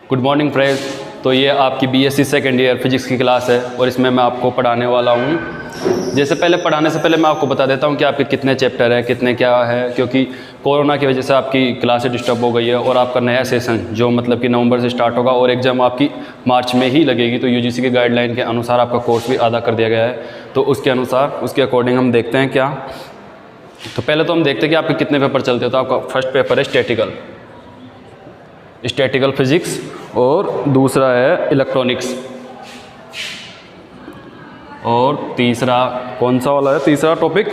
Good morning friends. तो ये आपकी बीएससी सेकेंड ईयर फिजिक्स की क्लास है और इसमें मैं आपको पढ़ाने वाला हूँ। जैसे पढ़ाने से पहले मैं आपको बता देता हूँ कि आपके कितने चैप्टर हैं, कितने क्या है, क्योंकि कोरोना की वजह से आपकी क्लासें डिस्टर्ब हो गई है और आपका नया सेशन जो मतलब कि नवंबर से स्टार्ट होगा और एग्ज़ाम आपकी मार्च में ही लगेगी। तो यूजीसी के गाइडलाइन के अनुसार आपका कोर्स भी आधा कर दिया गया है। तो उसके अनुसार उसके अकॉर्डिंग हम देखते हैं क्या। तो पहले तो हम देखते हैं कि आपके कितने पेपर चलते हैं। तो आपका फर्स्ट पेपर है स्टैटिकल फिजिक्स और दूसरा है इलेक्ट्रॉनिक्स और तीसरा कौन सा वाला है, तीसरा topic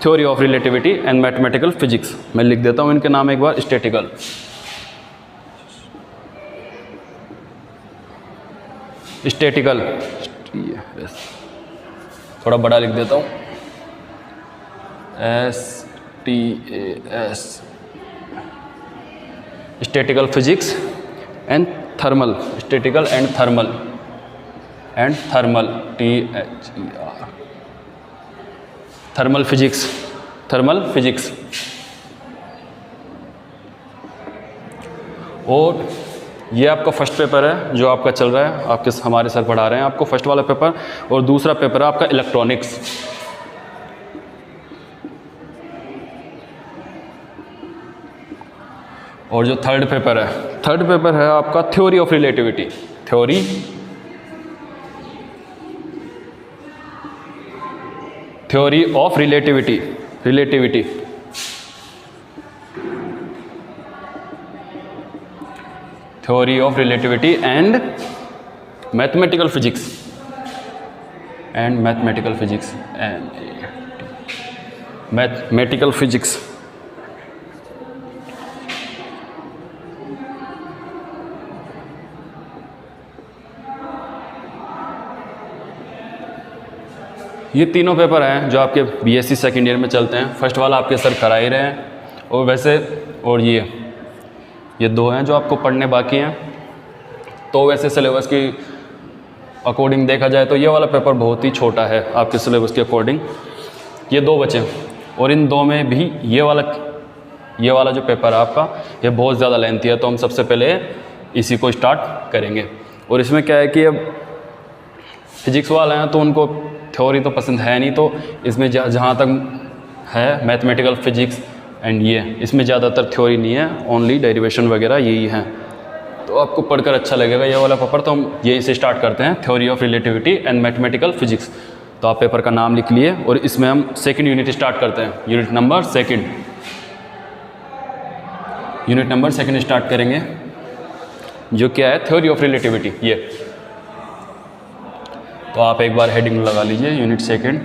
theory of relativity and mathematical physics. मैं लिख देता हूँ इनके नाम एक बार। स्टैटिकल थोड़ा बड़ा लिख देता हूँ, STAS statistical physics and thermal, statistical and thermal THER thermal physics. और ये आपका फर्स्ट पेपर है जो आपका चल रहा है, आपके हमारे सर पढ़ा रहे हैं आपको फर्स्ट वाला पेपर। और दूसरा पेपर है आपका इलेक्ट्रॉनिक्स। और जो थर्ड पेपर है आपका theory of relativity. Theory of relativity theory of relativity and mathematical physics ये तीनों पेपर हैं जो आपके बीएससी सेकेंड ईयर में चलते हैं। फर्स्ट वाला आपके सर करा ही रहे हैं और वैसे और ये दो हैं जो आपको पढ़ने बाकी हैं। तो वैसे सिलेबस की अकॉर्डिंग देखा जाए तो ये वाला पेपर बहुत ही छोटा है आपके सिलेबस के अकॉर्डिंग। ये दो बचे और इन दो में भी ये वाला जो पेपर है आपका ये बहुत ज़्यादा लेंथी है। तो हम सबसे पहले इसी को स्टार्ट करेंगे। और इसमें क्या है कि अब फिजिक्स वाले हैं तो उनको थ्योरी तो पसंद है नहीं, तो इसमें जहाँ तक है मैथमेटिकल फिजिक्स एंड इसमें ज़्यादातर थ्योरी नहीं है, ओनली डेरिवेशन वगैरह यही हैं। तो आपको पढ़कर अच्छा लगेगा ये वाला पेपर। तो हम यहीं से स्टार्ट करते हैं, theory of relativity and mathematical physics. तो आप पेपर का नाम लिख लिए और इसमें हम सेकेंड यूनिट स्टार्ट करते हैं। यूनिट नंबर सेकेंड स्टार्ट करेंगे जो क्या है थ्योरी ऑफ रिलेटिविटी। तो आप एक बार हेडिंग लगा लीजिए, unit second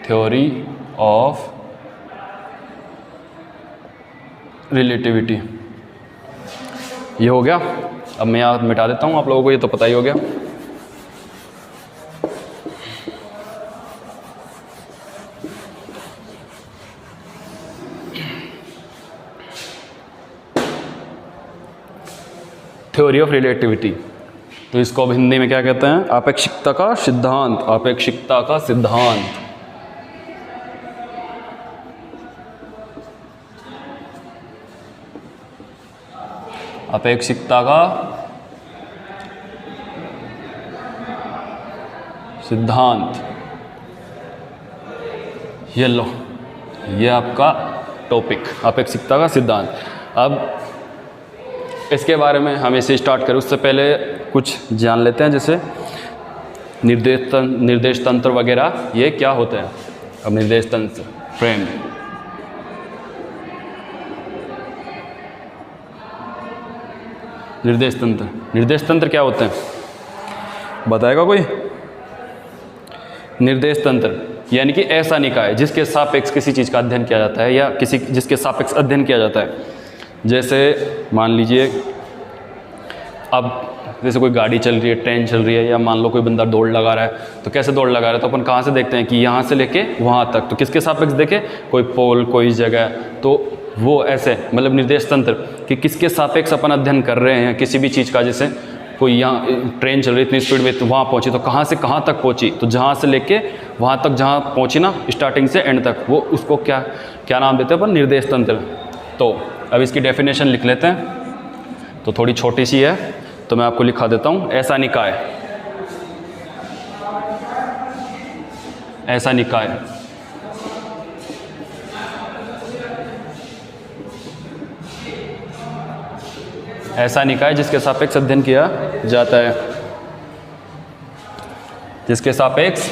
theory of relativity. ये हो गया। अब मैं यहाँ मिटा देता हूँ, आप लोगों को ये तो पता ही हो गया। थ्योरी ऑफ रिलेटिविटी, तो इसको अब हिंदी में क्या कहते हैं? आपेक्षिकता का सिद्धांत। आपेक्षिकता का सिद्धांत। ये लो, ये आपका टॉपिक आपेक्षिकता का सिद्धांत। अब इसके बारे में हम इसे स्टार्ट करें उससे पहले कुछ जान लेते हैं, जैसे निर्देश तंत्र वगैरह ये क्या होते हैं। अब निर्देश तंत्र फ्रेम, निर्देश तंत्र क्या होते हैं बताएगा कोई? निर्देश तंत्र यानी कि ऐसा निकाय जिसके सापेक्ष किसी चीज़ का अध्ययन किया जाता है या जिसके सापेक्ष अध्ययन किया जाता है। जैसे मान लीजिए अब जैसे कोई गाड़ी चल रही है, ट्रेन चल रही है, या मान लो कोई बंदा दौड़ लगा रहा है। तो कैसे दौड़ लगा रहा है? तो अपन कहाँ से देखते हैं कि यहाँ से लेके वहाँ तक, तो किसके सापेक्ष देखे? कोई पोल, कोई जगह। तो वो ऐसे मतलब निर्देश तंत्र कि किसके सापेक्ष अपन अध्ययन कर रहे हैं किसी भी चीज़ का। जैसे कोई यहाँ ट्रेन चल रही इतनी स्पीड में, तो वहाँ पहुँची, तो कहाँ से कहाँ तक पहुँची? तो जहाँ से लेके वहाँ तक जहाँ पहुँची ना, स्टार्टिंग से एंड तक, वो उसको क्या नाम देते हैं अपन? निर्देश तंत्र। तो अब इसकी डेफिनेशन लिख लेते हैं, तो थोड़ी छोटी सी है तो मैं आपको लिखा देता हूँ। ऐसा निकाय, ऐसा निकाय ऐसा निकाय जिसके सापेक्ष अध्ययन किया जाता है, जिसके सापेक्ष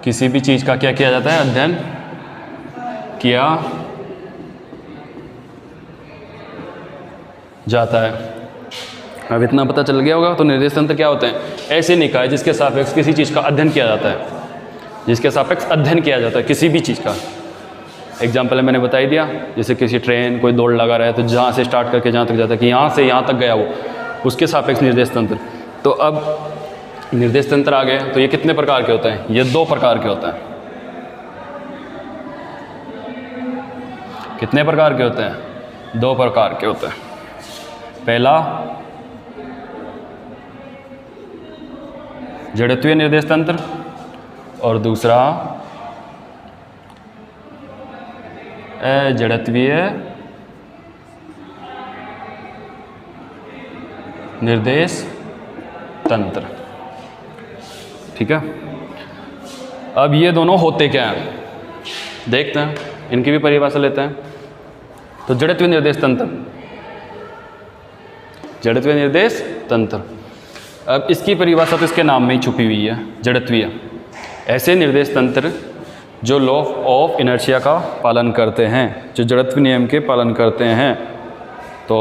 किसी भी चीज़ का क्या किया जाता है, अध्ययन किया जाता है। अब इतना पता चल गया होगा। तो निर्देश तंत्र क्या होते हैं? ऐसे निकाय जिसके सापेक्ष किसी चीज़ का अध्ययन किया जाता है, जिसके सापेक्ष अध्ययन किया जाता है किसी भी चीज़ का। एग्जाम्पल मैंने बता ही दिया, जैसे किसी ट्रेन कोई दौड़ लगा रहा है तो जहाँ से स्टार्ट करके जहाँ तक जाता है कि यहाँ से यहाँ तक गया वो, उसके सापेक्ष निर्देश तंत्र। तो अब निर्देश तंत्र आ गए, तो ये कितने प्रकार के होते हैं? ये 2 प्रकार के होते हैं। कितने प्रकार के होते हैं? 2 प्रकार के होते हैं। पहला जड़त्वीय निर्देश तंत्र और दूसरा अजड़त्वीय निर्देश तंत्र। ठीक है, अब ये दोनों होते क्या हैं देखते हैं, इनकी भी परिभाषा लेते हैं। तो जड़त्वीय निर्देश तंत्र, जड़त्वीय निर्देश तंत्र, अब इसकी परिभाषा तो इसके नाम में ही छुपी हुई है, जड़त्वीय। ऐसे निर्देश तंत्र जो लॉ ऑफ इनर्शिया का पालन करते हैं, जो जड़त्व नियम के पालन करते हैं। तो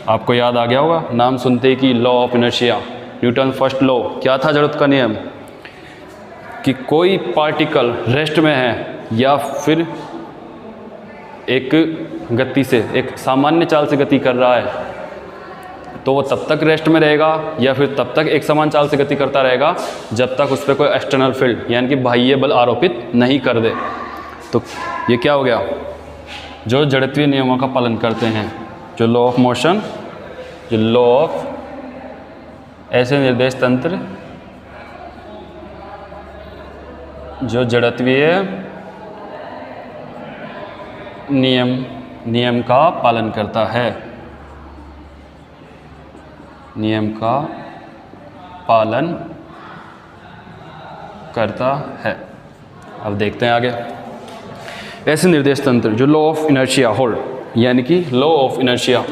आपको याद आ गया होगा नाम सुनते ही कि law of inertia, Newton first law. क्या था जड़त्व का नियम? कि कोई पार्टिकल रेस्ट में है या फिर एक गति से, एक सामान्य चाल से गति कर रहा है, तो वो तब तक रेस्ट में रहेगा या फिर तब तक एक समान चाल से गति करता रहेगा जब तक उस पर कोई एक्सटर्नल फील्ड यानी कि बाह्य बल आरोपित नहीं कर दे। तो ये क्या हो गया? जो जड़त्वीय नियमों का पालन करते हैं, जो लॉ ऑफ मोशन, जो लॉ ऑफ, ऐसे निर्देश तंत्र जो जड़त्वीय नियम का पालन करता है, नियम का पालन करता है। अब देखते हैं आगे। ऐसे निर्देश तंत्र जो लॉ ऑफ इनर्शिया होल्ड, यानी कि लॉ ऑफ इनर्शिया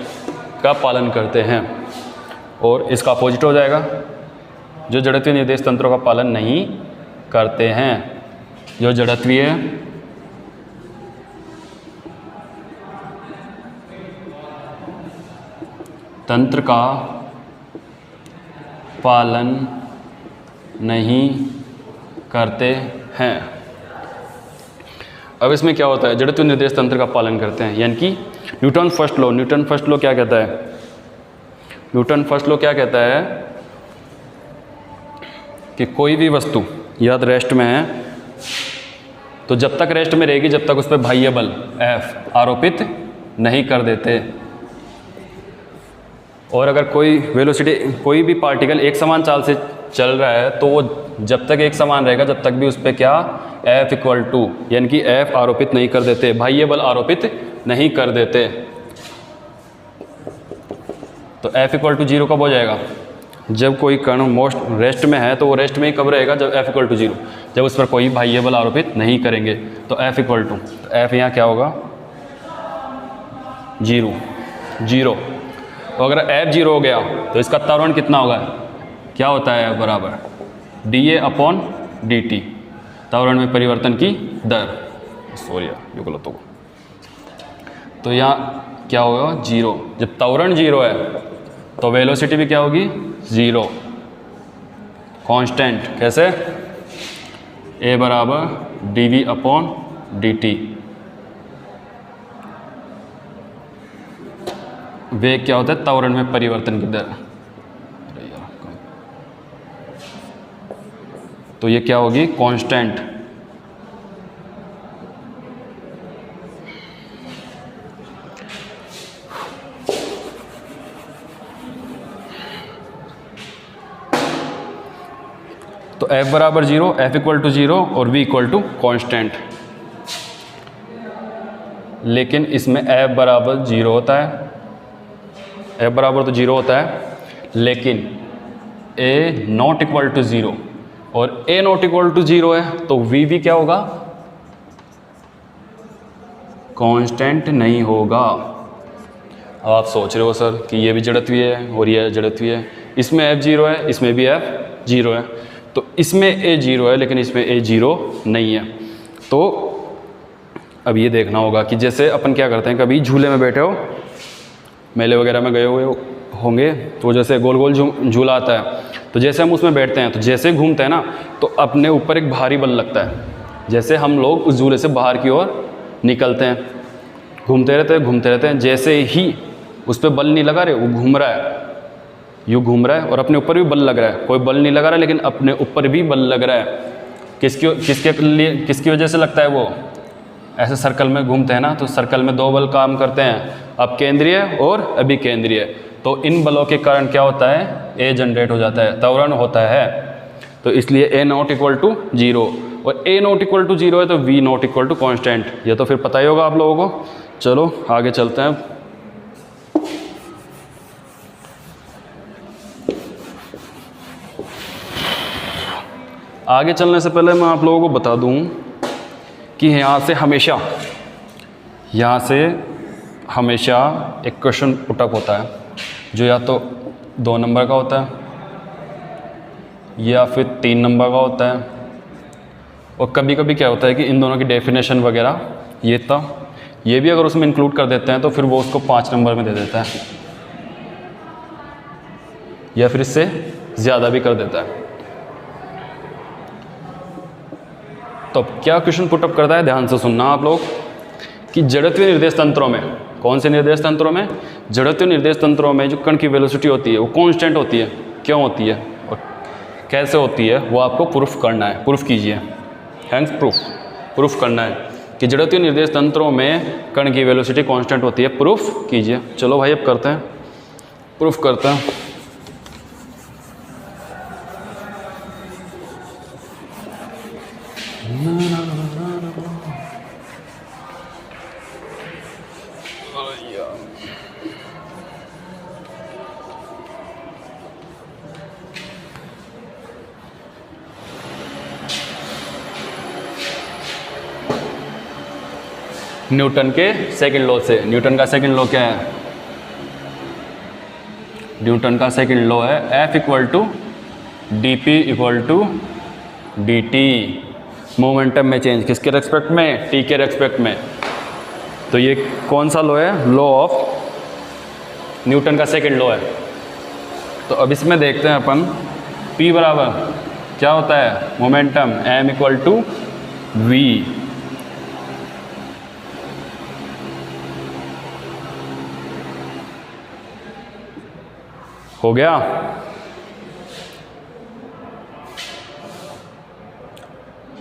का पालन करते हैं, और इसका अपोजिट हो जाएगा जो जड़त्वीय निर्देश तंत्रों का पालन नहीं करते हैं। जो जड़त्वीय तंत्र का पालन नहीं करते हैं। अब इसमें क्या होता है? जड़त्वीय निर्देश तंत्र का पालन करते हैं, यानी कि Newton first law. Newton first law क्या कहता है? न्यूटन फर्स्ट लॉ क्या कहता है? कि कोई भी वस्तु यदि रेस्ट में है तो जब तक रेस्ट में रहेगी जब तक उस पर बाह्य बल F आरोपित नहीं कर देते। और अगर कोई वेलोसिटी, कोई भी पार्टिकल एक समान चाल से चल रहा है तो वो जब तक एक समान रहेगा जब तक भी उस पर क्या F इक्वल टू, यानी कि F आरोपित नहीं कर देते, बाह्य बल आरोपित नहीं कर देते। तो F इक्वल टू 0 कब हो जाएगा? जब कोई कण मोस्ट रेस्ट में है तो वो रेस्ट में ही कब रहेगा? जब F इक्वल टू 0, जब उस पर कोई बाह्य बल आरोपित नहीं करेंगे। तो F इक्वल टू, F यहाँ क्या होगा? 0। तो अगर F 0 हो गया तो इसका त्वरण कितना होगा? क्या होता है? F बराबर dA/dt, त्वरण में परिवर्तन की दर। सॉरी ये गलत होगा। तो यहाँ क्या होगा? 0। जब त्वरण 0 है तो वेलोसिटी भी क्या होगी? 0, कांस्टेंट। कैसे? A बराबर dV/dt। वेग क्या होता है? त्वरण में परिवर्तन की दर। तो ये क्या होगी? कांस्टेंट। एफ बराबर 0, एफ इक्वल टू 0 और वी इक्वल टू कॉन्स्टेंट। लेकिन इसमें एफ बराबर 0 होता है, एफ बराबर तो 0 होता है, लेकिन ए नॉट इक्वल टू 0 और ए नॉट इक्वल टू 0 है, तो वी भी क्या होगा, कांस्टेंट नहीं होगा। अब आप सोच रहे हो सर कि ये भी जड़त्वीय है और ये जड़त्वीय है, इसमें एफ 0 है, इसमें भी एफ 0 है, तो इसमें ए 0 है लेकिन इसमें ए 0 नहीं है। तो अब ये देखना होगा कि जैसे अपन क्या करते हैं, कभी झूले में बैठे हो, मेले वगैरह में गए हुए होंगे, तो जैसे गोल गोल झूला आता है, तो जैसे हम उसमें बैठते हैं तो जैसे घूमते हैं ना, तो अपने ऊपर एक भारी बल लगता है। जैसे हम लोग उस झूले से बाहर की ओर निकलते हैं, घूमते रहते हैं, जैसे ही उस पर बल नहीं लगा रहे, वो घूम रहा है, यूँ घूम रहा है और अपने ऊपर भी बल लग रहा है, कोई बल नहीं लगा रहा लेकिन अपने ऊपर भी बल लग रहा है। किसकी वजह से लगता है, वो ऐसे सर्कल में घूमते हैं ना, तो सर्कल में दो बल काम करते हैं, अब केंद्रीय और अभिकेंद्रीय। तो इन बलों के कारण क्या होता है, ए जनरेट हो जाता है, त्वरण होता है। तो इसलिए ए नॉट इक्वल टू 0 और ए नॉट इक्वल टू 0 है तो v not equal to constant. ये तो फिर पता ही होगा आप लोगों को। चलो आगे चलते हैं। आगे चलने से पहले मैं आप लोगों को बता दूं कि यहाँ से हमेशा एक क्वेश्चन पुटअप होता है, जो या तो 2 नंबर का होता है या फिर 3 नंबर का होता है, और कभी कभी क्या होता है कि इन दोनों की डेफिनेशन वगैरह ये भी अगर उसमें इंक्लूड कर देते हैं तो फिर वो उसको 5 नंबर में दे देता है या फिर इससे ज़्यादा भी कर देता है। तो अब क्या क्वेश्चन पुटअप करता है, ध्यान से सुनना आप लोग, कि जड़त्वीय निर्देश तंत्रों में, कौन से निर्देश तंत्रों में, जड़त्वीय निर्देश तंत्रों में जो कण की वेलोसिटी होती है वो कांस्टेंट होती है। क्यों होती है और कैसे होती है वो आपको प्रूफ करना है। प्रूफ कीजिए, हैंस प्रूफ करना है कि जड़त्वीय निर्देश तंत्रों में कण की वेलोसिटी कांस्टेंट होती है। प्रूफ कीजिए। चलो भाई अब करते हैं, प्रूफ करते हैं। न्यूटन के सेकंड लॉ से। न्यूटन का सेकंड लॉ क्या है, न्यूटन का सेकंड लॉ है F equal to dP equal to dt। Momentum में चेंज किसके रेस्पेक्ट में, t के रेस्पेक्ट में। तो ये कौन सा लॉ है, लॉ ऑफ न्यूटन का सेकंड लॉ है। तो अब इसमें देखते हैं अपन, P बराबर क्या होता है, momentum m equal to v। हो गया।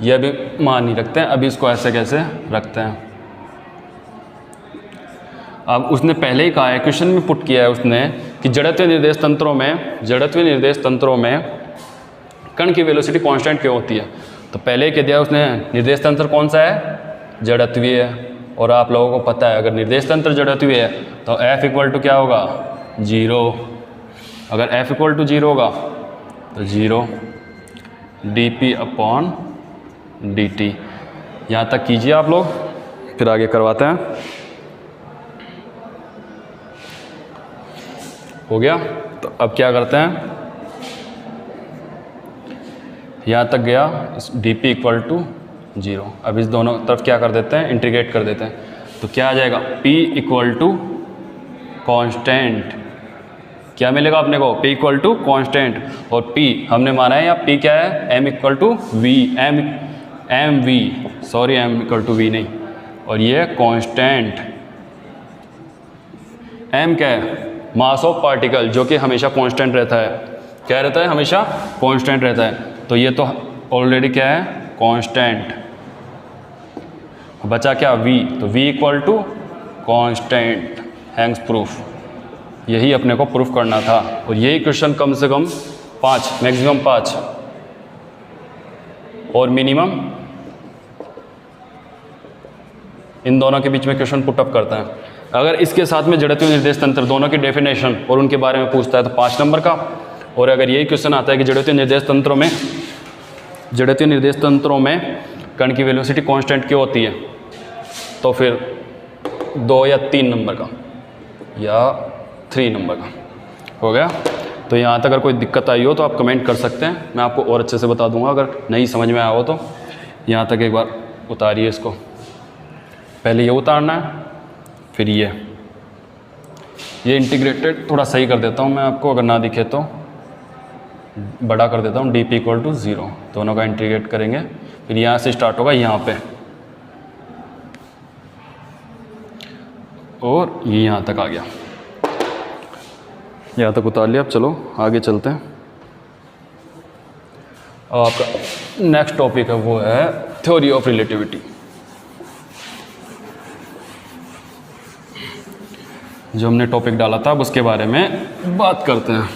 ये अभी मान नहीं रखते हैं, अभी इसको ऐसे कैसे रखते हैं। अब उसने पहले ही कहा है, क्वेश्चन में पुट किया है उसने कि जड़त्वीय निर्देश तंत्रों में कण की वेलोसिटी कांस्टेंट क्यों होती है। तो पहले ही कह दिया उसने, निर्देश तंत्र कौन सा है, जड़त्वीय है। और आप लोगों को पता है अगर निर्देश तंत्र जड़त्वीय है तो F इक्वल टू क्या होगा, 0। अगर F इक्वल टू 0 होगा तो 0 dP अपॉन dt। यहाँ तक कीजिए आप लोग, फिर आगे करवाते हैं। हो गया। तो अब क्या करते हैं, यहाँ तक गया, dP इक्वल टू 0। अब इस दोनों तरफ क्या कर देते हैं, इंटीग्रेट कर देते हैं। तो क्या आ जाएगा, P इक्वल टू कॉन्स्टेंट। क्या मिलेगा अपने को, P इक्वल टू कॉन्स्टेंट। और P हमने माना है, या P क्या है, M equal to V, M equal to V नहीं, और ये कॉन्स्टेंट। M क्या है, मास ऑफ पार्टिकल, जो कि हमेशा कांस्टेंट रहता है। क्या रहता है, हमेशा कांस्टेंट रहता है। तो ये तो ऑलरेडी क्या है, कांस्टेंट। बचा क्या, V। तो V equal to constant. Hence proof. यही अपने को प्रूफ करना था। और यही क्वेश्चन कम से कम 5, मैक्सिमम 5 और मिनिमम, इन दोनों के बीच में क्वेश्चन पुटअप करता है। अगर इसके साथ में जड़त्वीय निर्देश तंत्र दोनों की डेफिनेशन और उनके बारे में पूछता है तो 5 नंबर का। और अगर यही क्वेश्चन आता है कि जड़त्वीय निर्देश तंत्रों में कण की वेलोसिटी कांस्टेंट क्यों होती है, तो फिर 2 या 3 नंबर का या 3 नंबर का हो गया। तो यहाँ तक अगर कोई दिक्कत आई हो तो आप कमेंट कर सकते हैं, मैं आपको और अच्छे से बता दूंगा। अगर नहीं समझ में आया हो तो यहाँ तक एक बार उतारिए इसको, पहले ये उतारना है फिर ये इंटीग्रेटेड थोड़ा सही कर देता हूँ मैं आपको, अगर ना दिखे तो बड़ा कर देता हूँ। dp = 0, दोनों का इंटीग्रेट करेंगे, फिर यहाँ से स्टार्ट होगा यहाँ पे और ये यहाँ तक आ गया, यहाँ तक उतार लिया। अब चलो आगे चलते हैं। अब आपका नेक्स्ट टॉपिक है वो है थ्योरी ऑफ रिलेटिविटी। जो हमने टॉपिक डाला था अब उसके बारे में बात करते हैं।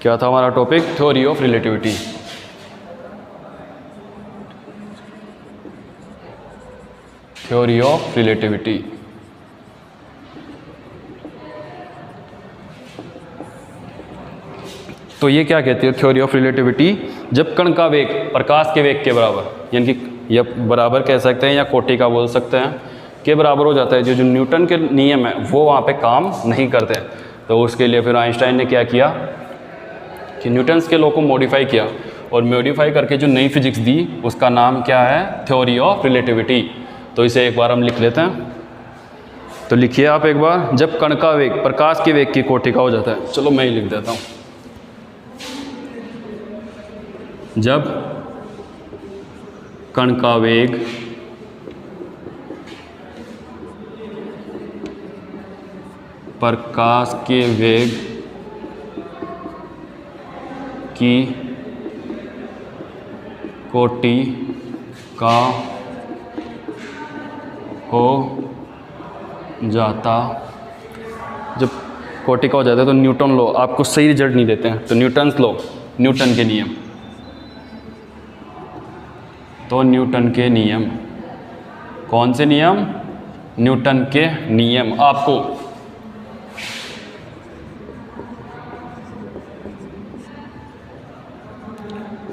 क्या था हमारा topic? Theory of relativity. Theory of relativity तो ये क्या कहती है थ्योरी ऑफ रिलेटिविटी? जब कण का वेग प्रकाश के वेग के बराबर, यानी कि या बराबर कह सकते हैं या कोटि का बोल सकते हैं, के बराबर हो जाता है, जो न्यूटन के नियम है वो वहाँ पे काम नहीं करते। तो उसके लिए फिर आइंस्टाइन ने क्या किया कि न्यूटन्स के लॉ को मॉडिफाई किया, और मॉडिफाई करके जो नई फिजिक्स दी उसका नाम क्या है? Theory of relativity. तो इसे एक बार हम लिख लेते हैं। तो लिखिए आप एक बार, जब कण का वेग प्रकाश के वेग की कोटि का हो जाता है। चलो मैं ही लिख देता हूँ। जब कण का वेग प्रकाश के वेग की कोटि का हो जाता, जब कोटि का हो जाता है तो न्यूटन लॉ आपको सही रिजल्ट नहीं देते हैं। तो न्यूटन्स लॉ, न्यूटन के नियम, तो न्यूटन के नियम, कौन से नियम? न्यूटन के नियम आपको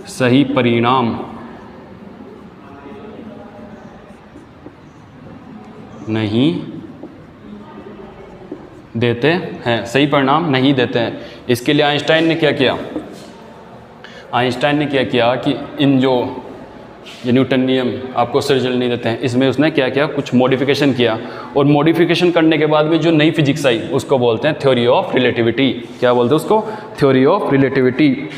सही परिणाम नहीं देते हैं, सही परिणाम नहीं देते हैं। इसके लिए आइंस्टाइन ने क्या किया? आइंस्टाइन ने क्या किया कि इन जो ये न्यूटन नियम आपको सही रिजल्ट नहीं देते हैं, इसमें उसने क्या किया? कुछ मॉडिफिकेशन किया, और मॉडिफिकेशन करने के बाद में जो नई फिजिक्स आई उसको बोलते हैं थ्योरी ऑफ रिलेटिविटी। क्या बोलते हैं उसको? Theory of relativity.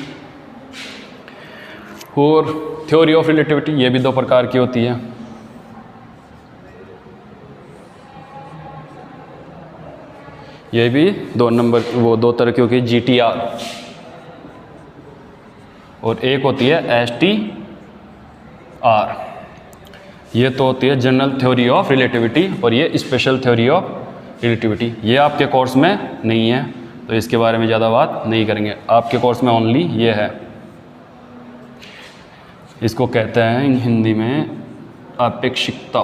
और थ्योरी ऑफ रिलेटिविटी ये भी 2 प्रकार की होती है। ये भी 2 नंबर, वो 2 तरह की होती है, GTR, और एक होती है STR। ये तो होती है जनरल थ्योरी ऑफ रिलेटिविटी, और ये स्पेशल थ्योरी ऑफ रिलेटिविटी। ये आपके कोर्स में नहीं है तो इसके बारे में ज़्यादा बात नहीं करेंगे। आपके कोर्स में ओनली ये है। इसको कहते हैं हिंदी में आपेक्षिकता।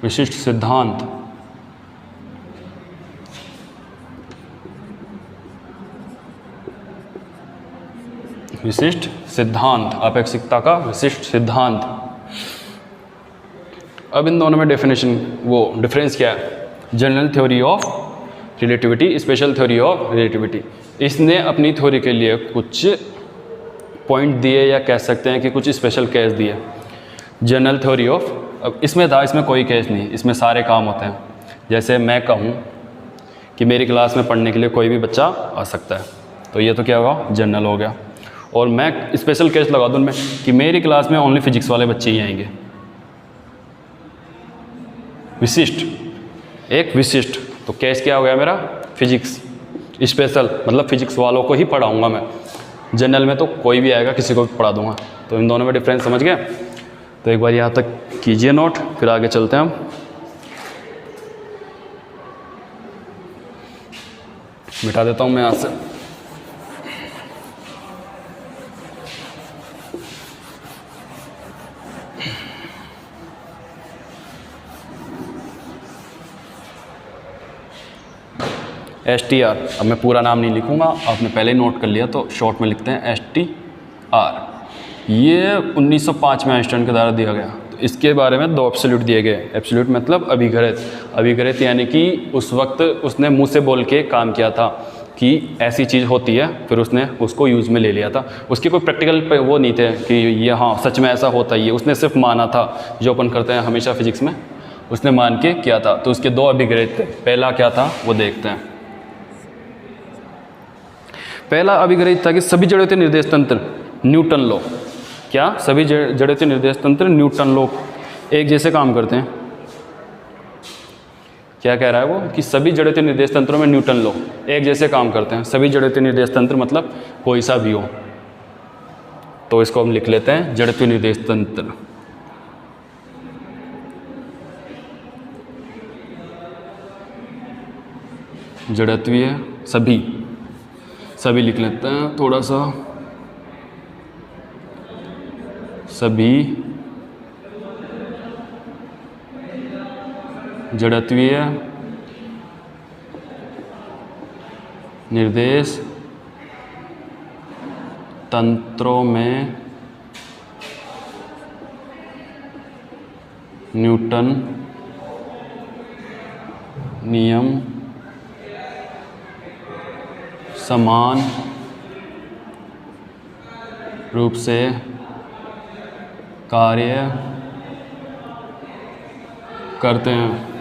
विशिष्ट सिद्धांत, विशिष्ट सिद्धांत, आपेक्षिकता का विशिष्ट सिद्धांत। अब इन दोनों में डेफिनेशन, वो डिफरेंस क्या है? General theory of relativity, special theory of relativity. इसने अपनी थ्योरी के लिए कुछ पॉइंट दिए, या कह सकते हैं कि कुछ स्पेशल केस दिए। जनरल थ्योरी ऑफ, अब इसमें था, इसमें कोई केस नहीं, इसमें सारे काम होते हैं। जैसे मैं कहूँ कि मेरी क्लास में पढ़ने के लिए कोई भी बच्चा आ सकता है, तो ये तो क्या होगा? जनरल हो गया। और मैं स्पेशल केस लगा दूँ उनमें कि मेरी क्लास में ओनली फिजिक्स वाले बच्चे ही आएंगे। विशिष्ट, एक विशिष्ट, तो केस क्या हो गया मेरा? फिजिक्स। स्पेशल मतलब फिजिक्स वालों को ही पढ़ाऊँगा मैं, जनरल में तो कोई भी आएगा, किसी को भी पढ़ा दूँगा। तो इन दोनों में डिफरेंस समझ गए? तो एक बार यहाँ तक कीजिए नोट, फिर आगे चलते हैं हम। मिटा देता हूँ मैं यहाँ से। STR, अब मैं पूरा नाम नहीं लिखूँगा, आपने पहले ही नोट कर लिया तो शॉर्ट में लिखते हैं STR। ये 1905 में आइंस्टाइन के द्वारा दिया गया। तो इसके बारे में 2 एब्सोल्यूट दिए गए। एब्सोल्यूट मतलब अभिघृत, अभिघृत यानी कि उस वक्त उसने मुंह से बोल के काम किया था कि ऐसी चीज़ होती है, फिर उसने उसको यूज़ में ले लिया था। उसके कोई प्रैक्टिकल पे वो नहीं थे कि ये हाँ सच में ऐसा होता ही है, उसने सिर्फ माना था, जो अपन करते हैं हमेशा फिजिक्स में, उसने मान के किया था। तो उसके 2 अभिघृत थे। पहला क्या था वो देखते हैं। पहला अभिघृत था कि सभी जड़त्वीय निर्देश तंत्र न्यूटन लॉ, क्या सभी जड़त्वीय निर्देश तंत्र न्यूटन लॉ एक जैसे काम करते हैं। क्या कह रहा है वो कि सभी जड़त्वीय निर्देश तंत्रों में न्यूटन लॉ एक जैसे काम करते हैं। सभी जड़त्वीय निर्देश तंत्र मतलब कोई सा भी हो, तो इसको हम लिख लेते हैं जड़त्वीय निर्देश तंत्र। जड़त्वीय सभी लिख लेते हैं थोड़ा सा, सभी जड़त्वीय निर्देश तंत्रों में न्यूटन नियम समान रूप से कार्य करते हैं।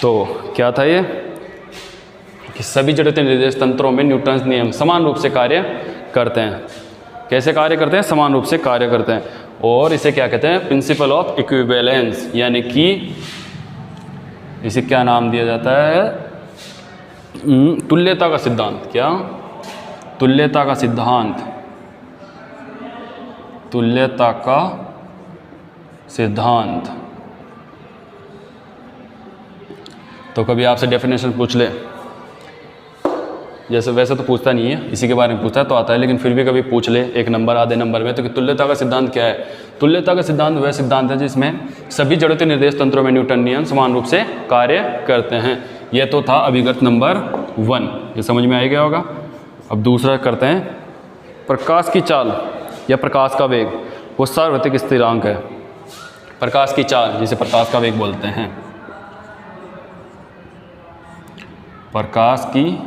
तो क्या था ये कि सभी जड़त्वीय निर्देश तंत्रों में न्यूटन नियम समान रूप से कार्य करते हैं। कैसे कार्य करते हैं? समान रूप से कार्य करते हैं। और इसे क्या कहते हैं? प्रिंसिपल ऑफ इक्विवेलेंस, यानी कि इसे क्या नाम दिया जाता है? तुल्यता का सिद्धांत। क्या? तुल्यता का सिद्धांत। तुल्यता का सिद्धांत। तो कभी आपसे डेफिनेशन पूछ ले, जैसे वैसे तो पूछता नहीं है, इसी के बारे में पूछता है तो आता है, लेकिन फिर भी कभी पूछ ले एक नंबर आधे नंबर में, तो कि तुल्यता का सिद्धांत क्या है? तुल्यता का सिद्धांत वह सिद्धांत है जिसमें सभी जड़त्वीय निर्देश तंत्रों में न्यूटन नियम समान रूप से कार्य करते हैं। यह तो था अभिगत नंबर 1, ये समझ में आ गया होगा। अब दूसरा करते हैं, प्रकाश की चाल या प्रकाश का वेग वो सार्वत्रिक स्थिरांक है। प्रकाश की चाल जिसे प्रकाश का वेग बोलते हैं, प्रकाश की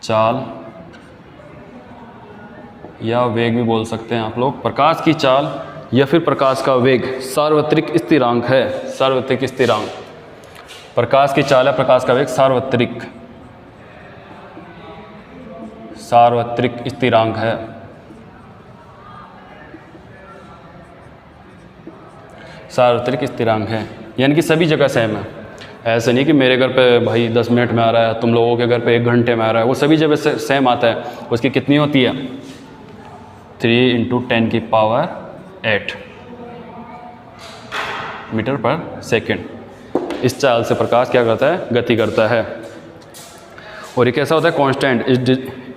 चाल या वेग भी बोल सकते हैं आप लोग। प्रकाश की चाल या फिर प्रकाश का वेग सार्वत्रिक स्थिरांक है। सार्वत्रिक स्थिरांक, प्रकाश की चाल या प्रकाश का वेग सार्वत्रिक स्थिरांक है। सार्वत्रिक स्थिरांक है यानी कि सभी जगह सेम है। ऐसे नहीं कि मेरे घर पे भाई 10 मिनट में आ रहा है, तुम लोगों के घर पे 1 घंटे में आ रहा है, वो सभी जगह सेम आता है। उसकी कितनी होती है? 3 × 10⁸ मीटर पर सेकेंड। इस चाल से प्रकाश क्या करता है? गति करता है। और ये कैसा होता है? Constant. It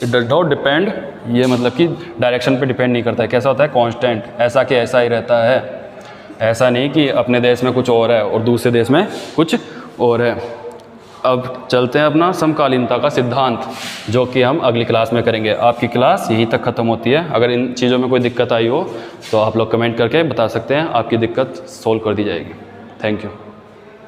does not depend, ये मतलब कि डायरेक्शन पे डिपेंड नहीं करता है। कैसा होता है? कांस्टेंट, ऐसा कि ऐसा ही रहता है। ऐसा नहीं कि अपने देश में कुछ और है और दूसरे देश में कुछ और है। अब चलते हैं अपना समकालीनता का सिद्धांत, जो कि हम अगली क्लास में करेंगे। आपकी क्लास यहीं तक ख़त्म होती है। अगर इन चीज़ों में कोई दिक्कत आई हो तो आप लोग कमेंट करके बता सकते हैं, आपकी दिक्कत सोल्व कर दी जाएगी। Thank you.